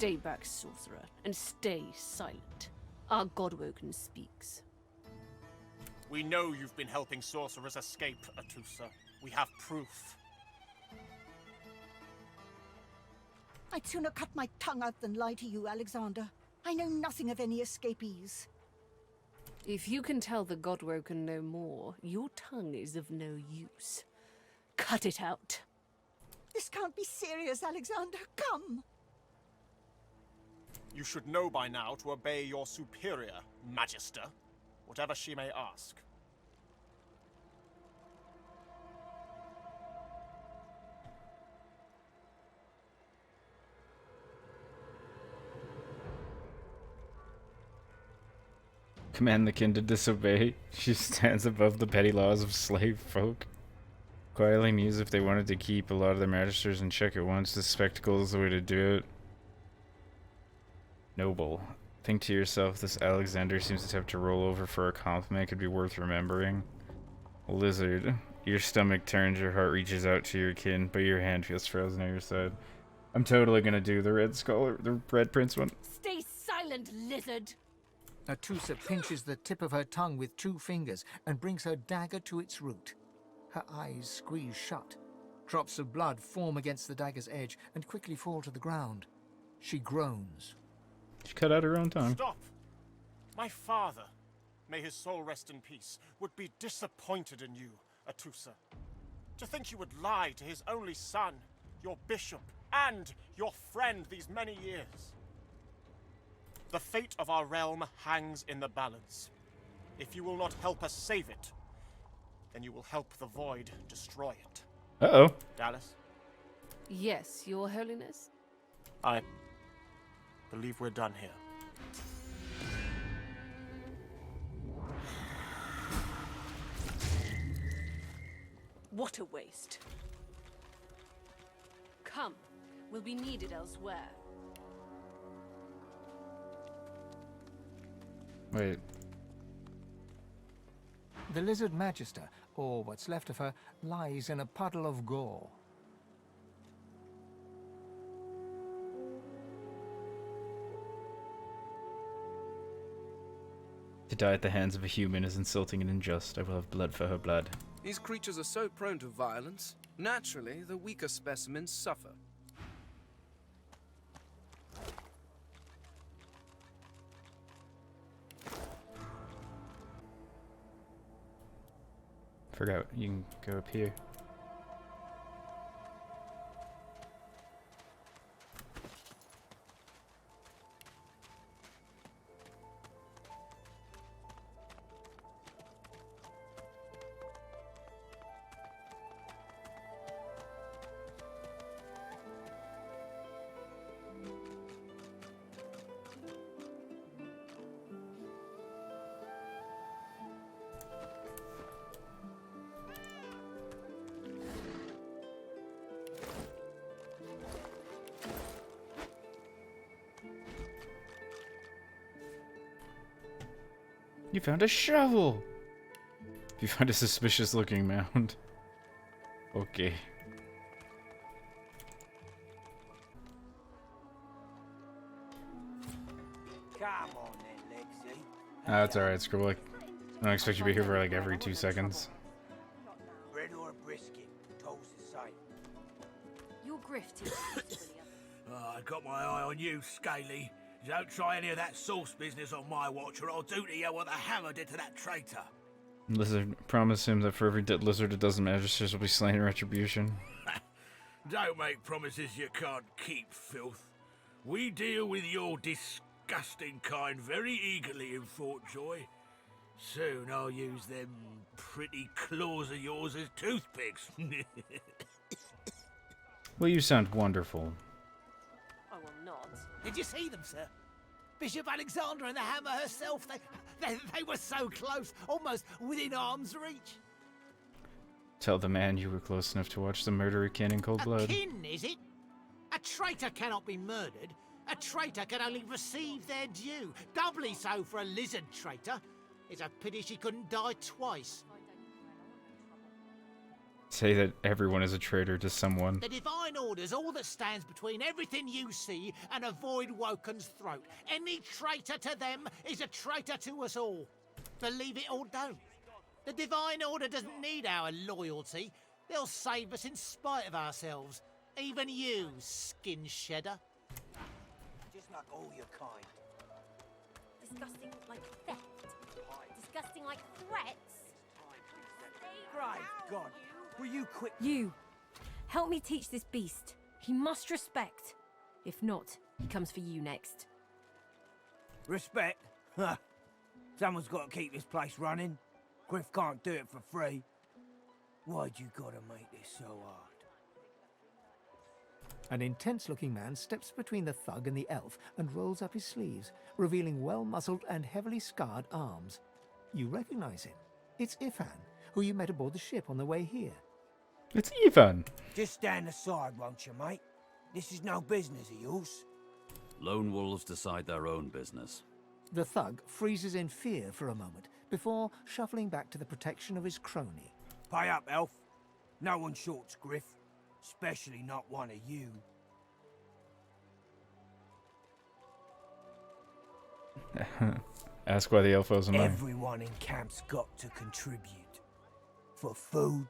Stay back, sorcerer, and stay silent. Our Godwoken speaks. We know you've been helping sorcerers escape, Atusa. We have proof. I'd sooner cut my tongue out than lie to you, Alexander. I know nothing of any escapees. If you can tell the Godwoken no more, your tongue is of no use. Cut it out. This can't be serious, Alexander. Come! You should know by now to obey your superior, Magister, whatever she may ask. Command the kin to disobey. She stands above the petty laws of slave folk. Quietly muse if they wanted to keep a lot of their magisters in check at once. The spectacle is the way to do it. Noble. Think to yourself, this Alexander seems to have to roll over for a compliment. Could be worth remembering. Lizard. Your stomach turns, your heart reaches out to your kin, but your hand feels frozen at your side. I'm totally gonna do the Red Skull, the Red Prince one. Stay silent, lizard! Atusa pinches the tip of her tongue with 2 fingers and brings her dagger to its root. Her eyes squeeze shut. Drops of blood form against the dagger's edge and quickly fall to the ground. She groans. She cut out her own tongue. Stop! My father, may his soul rest in peace, would be disappointed in you, Atusa. To think you would lie to his only son, your bishop, and your friend these many years. The fate of our realm hangs in the balance. If you will not help us save it, then you will help the Void destroy it. Uh-oh. Dallas? Yes, Your Holiness? I believe we're done here. What a waste. Come, we'll be needed elsewhere. Wait. The lizard magister, or what's left of her, lies in a puddle of gore. To die at the hands of a human is insulting and unjust. I will have blood for her blood. These creatures are so prone to violence. Naturally, the weaker specimens suffer. Forgot you can go up here. You found a shovel! You find a suspicious looking mound. Okay. Come on then, Lexi. That's alright, Scribble. I don't expect you to be here for like every 2 seconds. Bread or brisket, toast the same. Your grift is I got my eye on you, Scaly. Don't try any of that sauce business on my watch, or I'll do to you what the hammer did to that traitor. Lizard, promise him that for every dead lizard a dozen magisters will be slain in retribution. Don't make promises you can't keep, filth. We deal with your disgusting kind very eagerly in Fort Joy. Soon I'll use them pretty claws of yours as toothpicks. Well, you sound wonderful. I will not. Did you see them, sir? Bishop Alexander and the hammer herself, they were so close, almost within arm's reach. Tell the man you were close enough to watch the murder of kin in cold blood. A kin, is it? A traitor cannot be murdered. A traitor can only receive their due. Doubly so for a lizard traitor. It's a pity she couldn't die twice. say that everyone is a traitor to someone. The Divine Order's all that stands between everything you see and a void Woken's throat. Any traitor to them is a traitor to us all. Believe it or don't. The Divine Order doesn't need our loyalty. They'll save us in spite of ourselves. Even you, skin shedder. Just like all your kind. Disgusting like theft. Disgusting like threats. Great God, will you quit? You, help me teach this beast. He must respect. If not, he comes for you next. Respect? Huh. Someone's got to keep this place running. Griff can't do it for free. Why'd you gotta make this so hard? An intense-looking man steps between the thug and the elf and rolls up his sleeves, revealing well-muscled and heavily scarred arms. You recognize him. It's Ifan, who you met aboard the ship on the way here. It's Ivan. Just stand aside, won't you, mate? This is no business of yours. Lone wolves decide their own business. The thug freezes in fear for a moment before shuffling back to the protection of his crony. Pay up, elf. No one shorts Griff. Especially not one of you. Ask why the elf owes him money. Everyone in camp's got to contribute. For food,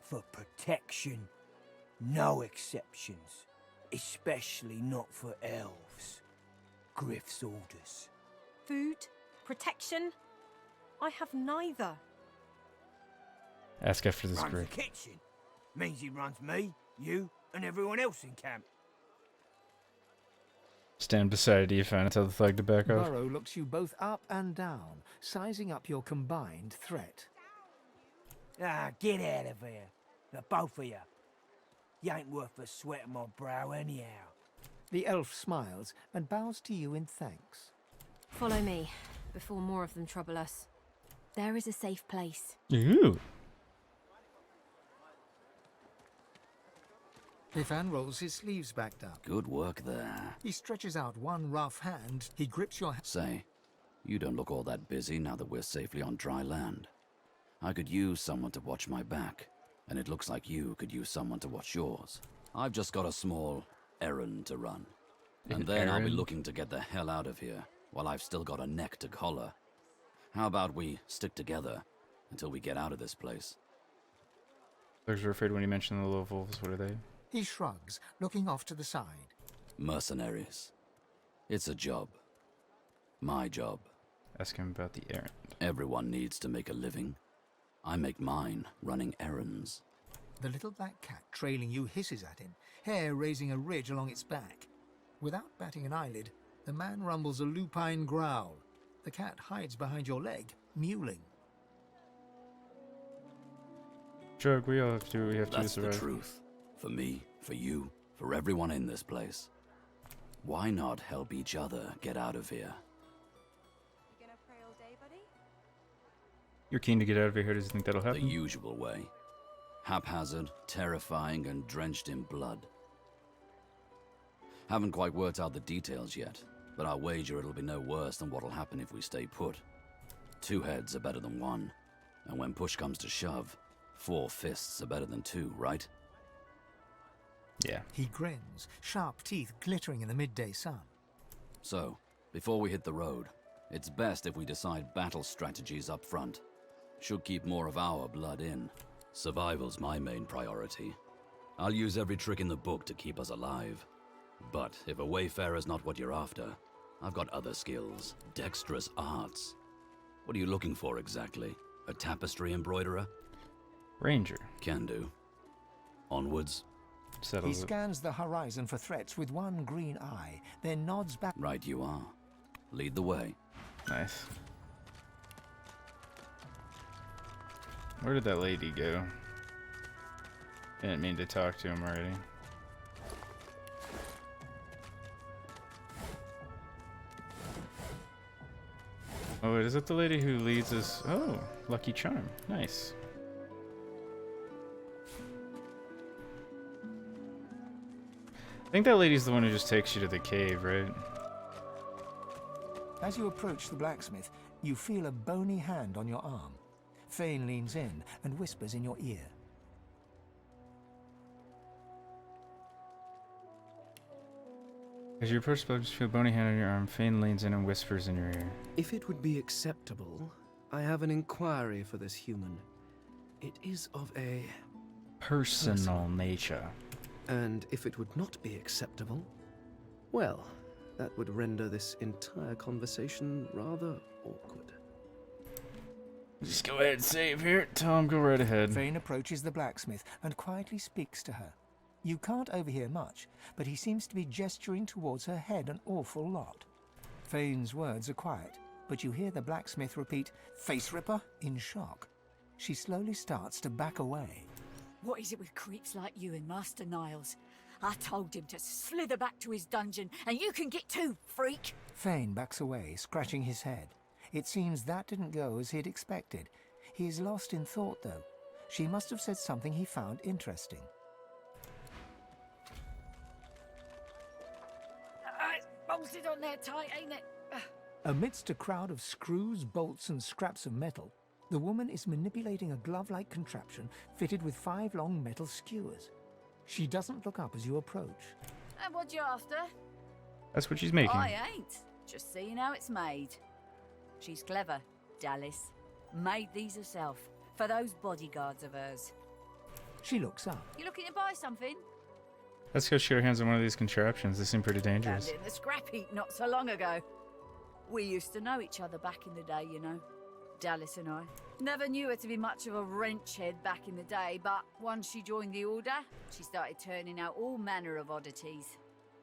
for protection. No exceptions. Especially not for elves. Griff's orders. Food? Protection? I have neither. Ask after this Runs group. the kitchen. Means he runs me, you, and everyone else in camp. Stand beside Ivan and tell the thug to back off. Burrow looks you both up and down, sizing up your combined threat. Ah, get out of here. The both of you. You ain't worth the sweat of my brow anyhow. The elf smiles and bows to you in thanks. Follow me, before more of them trouble us. There is a safe place. Ooh. Ifan rolls his sleeves back up. Good work there. He stretches out one rough hand. He grips your hand. Say, you don't look all that busy now that we're safely on dry land. I could use someone to watch my back, and it looks like you could use someone to watch yours. I've just got a small errand to run. And then I'll be looking to get the hell out of here, while I've still got a neck to collar. How about we stick together until we get out of this place? Thugs were afraid when you mentioned the little wolves. What are they? He shrugs, looking off to the side. Mercenaries. It's a job. My job. Ask him about the errand. Everyone needs to make a living. I make mine running errands. The little black cat trailing you hisses at him, hair raising a ridge along its back. Without batting an eyelid, the man rumbles a lupine growl. The cat hides behind your leg, mewling. Jug, we all have to do what we have to That's to the survive. truth. For me, for you, for everyone in this place. Why not help each other get out of here? You gonna pray all day, buddy? You're keen to get out of here. Does you think that'll The happen? usual way. Haphazard, terrifying, and drenched in blood. Haven't quite worked out the details yet, but I'll wager it'll be no worse than what'll happen if we stay put. 2 heads are better than 1, and when push comes to shove, 4 fists are better than 2, right? Yeah. He grins, sharp teeth glittering in the midday sun. So, before we hit the road, it's best if we decide battle strategies up front. Should keep more of our blood in. Survival's my main priority. I'll use every trick in the book to keep us alive. But if a wayfarer's not what you're after, I've got other skills, dexterous arts. What are you looking for exactly? A tapestry embroiderer? Ranger. Can do. Onwards. He Settles it. scans the horizon for threats with one green eye, then nods back. Right you are. Lead the way. Nice. Where did that lady go? Didn't mean to talk to him already. Oh, wait, is it the lady who leads us? Oh, Lucky Charm. Nice. I think that lady's the one who just takes you to the cave, right? As you approach the blacksmith, you feel a bony hand on your arm. Fane leans in and whispers in your ear. As you approach the spell, just feel a bony hand on your arm. Fane leans in and whispers in your ear. If it would be acceptable, I have an inquiry for this human. It is of a Personal nature. And if it would not be acceptable, well, that would render this entire conversation rather awkward. Just go ahead and save here. Tom, go right ahead. Fane approaches the blacksmith and quietly speaks to her. You can't overhear much, but he seems to be gesturing towards her head an awful lot. Fane's words are quiet, but you hear the blacksmith repeat, "Face ripper," in shock. She slowly starts to back away. What is it with creeps like you and Master Niles? I told him to slither back to his dungeon, and you can get too, freak! Fane backs away, scratching his head. It seems that didn't go as he'd expected. He is lost in thought, though. She must have said something he found interesting. It's bolted on there tight, ain't it? Amidst a crowd of screws, bolts, and scraps of metal, the woman is manipulating a glove-like contraption fitted with 5 long metal skewers. She doesn't look up as you approach. And what you after? That's what she's making. I ain't. Just seeing how it's made. She's clever, Dallas. Made these herself, for those bodyguards of hers. She looks up. You looking to buy something? Let's go shoot our hands on one of these contraptions. They seem pretty dangerous. Found it in the scrap heap not so long ago. We used to know each other back in the day, you know. Dallas and I. Never knew her to be much of a wrench head back in the day, but once she joined the Order, she started turning out all manner of oddities.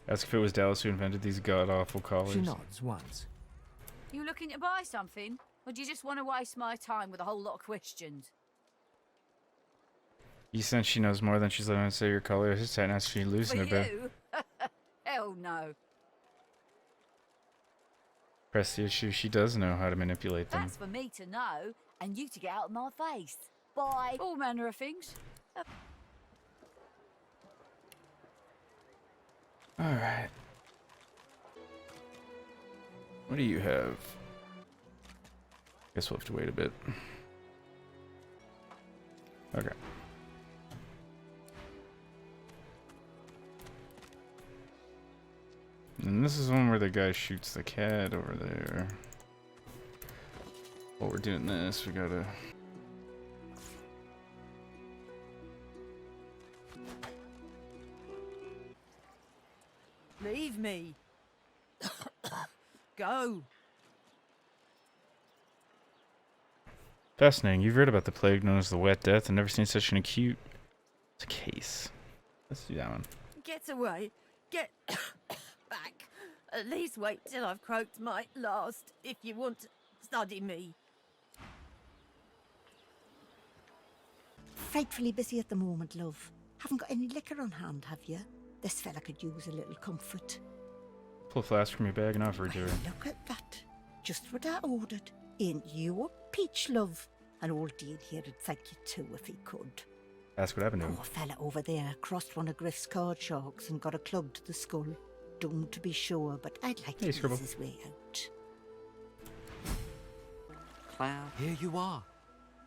Ask if it was Dallas who invented these god-awful collars. She nods once. You looking to buy something? Or do you just want to waste my time with a whole lot of questions? You sense she knows more than she's letting us say your color is tight, now she losing For a bit. you? Hell no. Press the issue. She does know how to manipulate them. That's for me to know, and you to get out of my face. Buy all manner of things. Alright. What do you have? Guess we'll have to wait a bit. Okay. And this is one where the guy shoots the cat over there. While we're doing this, we gotta... Leave me. Go. Fascinating. You've read about the plague known as the Wet Death and never seen such an acute case. Let's do that one. Get away. Get back. At least wait till I've croaked my last, if you want to study me. Frightfully busy at the moment, love. Haven't got any liquor on hand, have you? This fella could use a little comfort. Pull a flask from your bag and offer it to her. Look at that. Just what I ordered. Ain't you a peach, love? An old Dean here'd thank you too if he could. Ask what happened to him. Poor fella over there crossed one of Griff's card sharks and got a club to the skull. Doomed to be sure, but I'd like to ease his way out. Cloud. Here you are.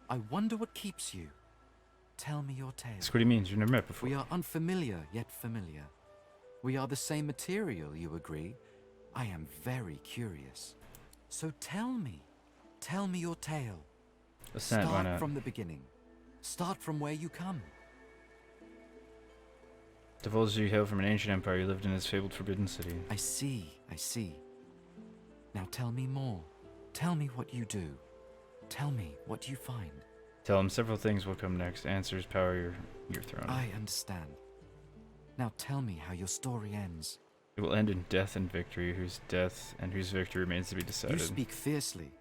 I wonder what keeps you. Tell me your tale. That's what he means. You've never met before. We are unfamiliar, yet familiar. We are the same material, you agree? I am very curious. So tell me your tale. Ascent, why not? Start from the beginning. Start from where you come. Divulge you hail from an ancient empire you lived in its fabled forbidden city. I see. Now tell me more. Tell me what you do. Tell me what you find. Tell him several things will come next. Answers power your throne. I understand. Now tell me how your story ends. It will end in death and victory, whose death and whose victory remains to be decided. You speak fiercely.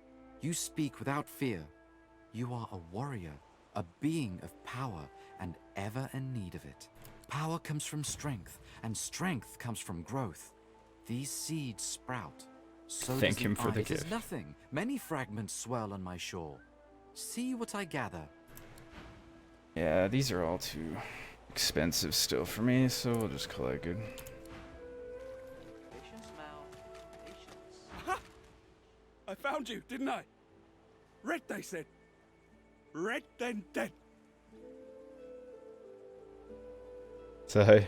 You speak without fear. You are a warrior, a being of power, and ever in need of it. Power comes from strength, and strength comes from growth. These seeds sprout. So Thank does him for the eye. It is gift. nothing. Many fragments swirl on my shore. See what I gather. Yeah, these are all too expensive still for me, so we'll just call it good. Patience, Mal. Patience. I found you, didn't I? Red, they said. Red, then dead. Say,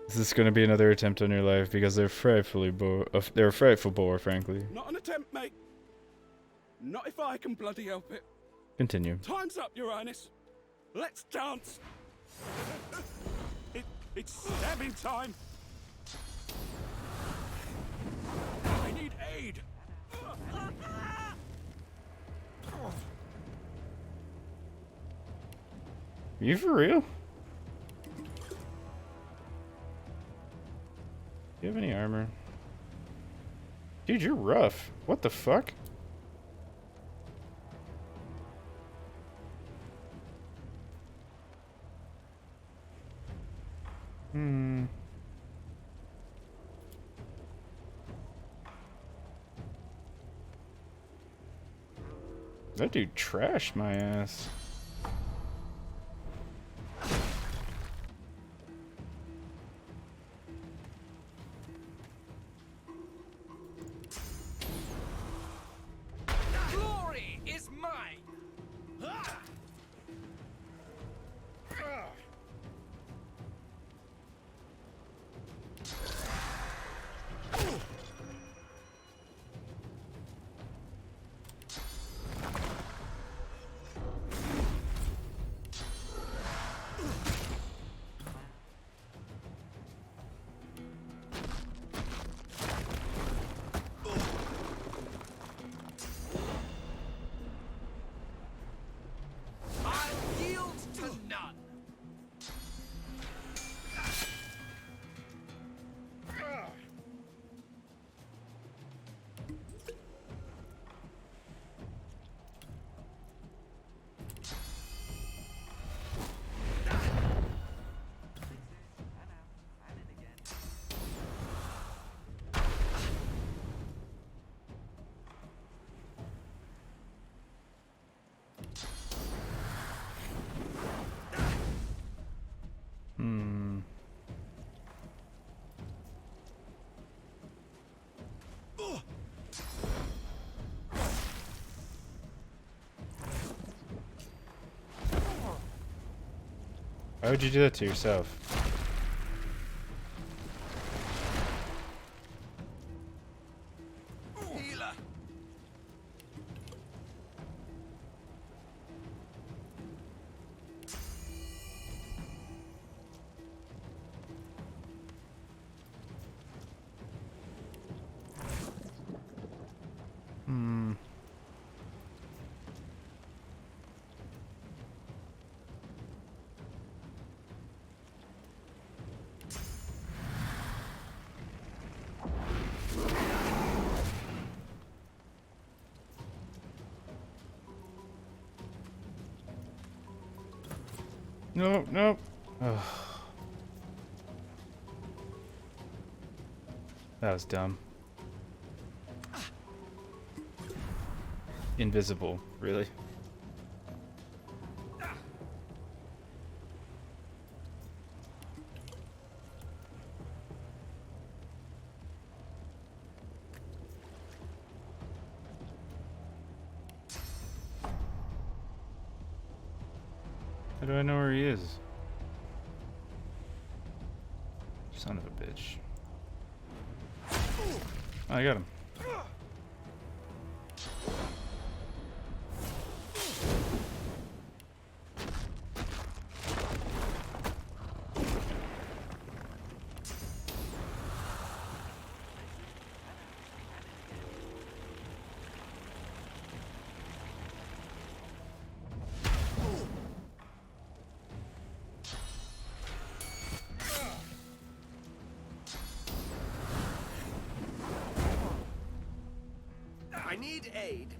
Is this going to be another attempt on your life? Because they're they're a frightful bore, frankly. Not an attempt, mate. Not if I can bloody help it. Continue. Time's up, Your Highness. Let's dance. It's stabbing time. I need aid. Are you for real? Do you have any armor? Dude, you're rough. What the fuck? That dude trashed my ass. Glory is mine. I'll yield to none. Why would you do that to yourself? Healer. Nope, nope. Ugh. That was dumb. Invisible, really. How do I know where he is? Son of a bitch. Oh, I got him. I need aid.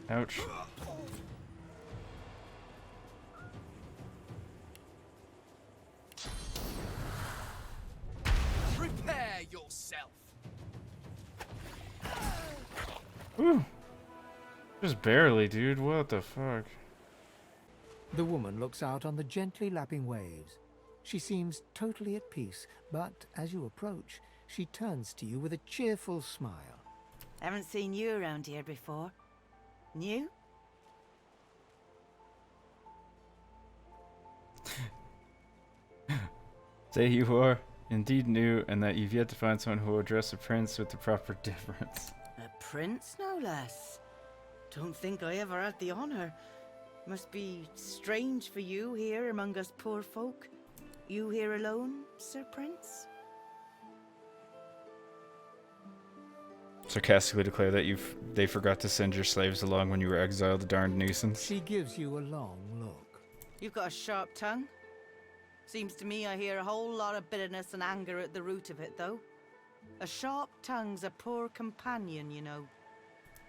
Ouch. Prepare yourself. Whew. Just barely, dude. What the fuck? The woman looks out on the gently lapping waves. She seems totally at peace, but as you approach, she turns to you with a cheerful smile. Haven't seen you around here before. New? Say you are indeed new, and that you've yet to find someone who will address a prince with the proper deference. A prince, no less. Don't think I ever had the honor. Must be strange for you here among us poor folk. You here alone, Sir Prince? Sarcastically declare that they forgot to send your slaves along when you were exiled, darned nuisance. She gives you a long look. You've got a sharp tongue. Seems to me I hear a whole lot of bitterness and anger at the root of it, though. A sharp tongue's a poor companion, you know.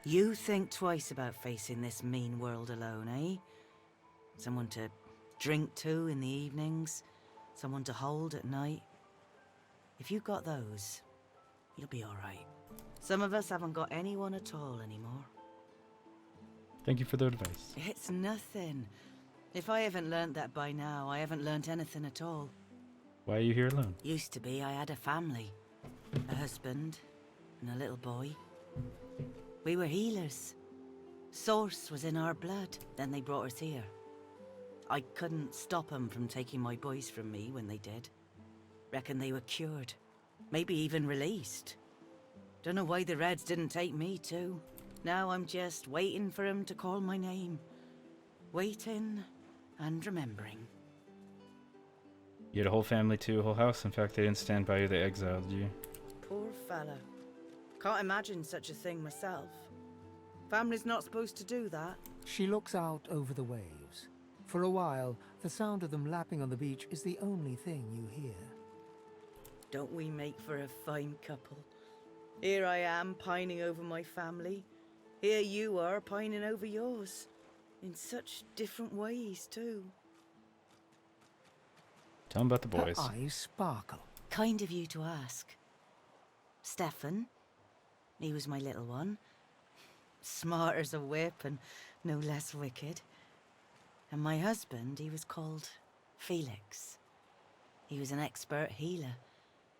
You think twice about facing this mean world alone, eh? Someone to drink to in the evenings, someone to hold at night. If you got those, you'll be all right. Some of us haven't got anyone at all anymore. Thank you for the advice. It's nothing. If I haven't learnt that by now, I haven't learnt anything at all. Why are you here alone? Used to be I had a family. A husband and a little boy. We were healers. Source was in our blood. Then they brought us here. I couldn't stop them from taking my boys from me when they did. Reckon they were cured. Maybe even released. Don't know why the Reds didn't take me too. Now I'm just waiting for them to call my name. Waiting and remembering. You had a whole family too, a whole house. In fact, they didn't stand by you, they exiled you. Poor fella. Can't imagine such a thing myself. Family's not supposed to do that. She looks out over the waves. For a while, the sound of them lapping on the beach is the only thing you hear. Don't we make for a fine couple? Here I am pining over my family. Here you are pining over yours. In such different ways, too. Tell them about the boys. Her eyes sparkle. Kind of you to ask. Stefan, he was my little one. Smart as a whip and no less wicked. And my husband, he was called Felix. He was an expert healer.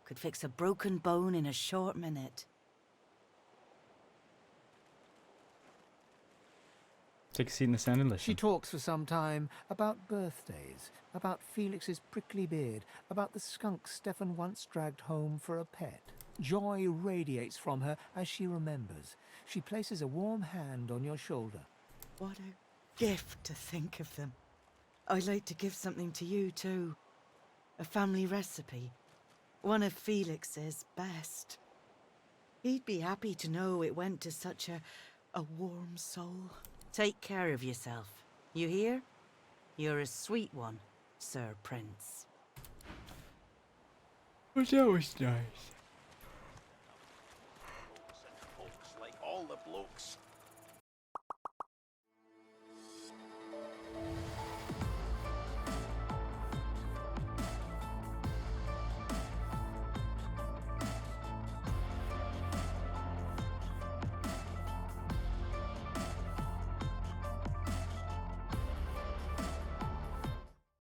Could fix a broken bone in a short minute. Take a seat in the sand and listen. She talks for some time about birthdays, about Felix's prickly beard, about the skunk Stefan once dragged home for a pet. Joy radiates from her as she remembers. She places a warm hand on your shoulder. What a gift to think of them. I'd like to give something to you too. A family recipe. One of Felix's best. He'd be happy to know it went to such a warm soul. Take care of yourself. You hear? You're a sweet one, Sir Prince. Well, that was nice. Like all the blokes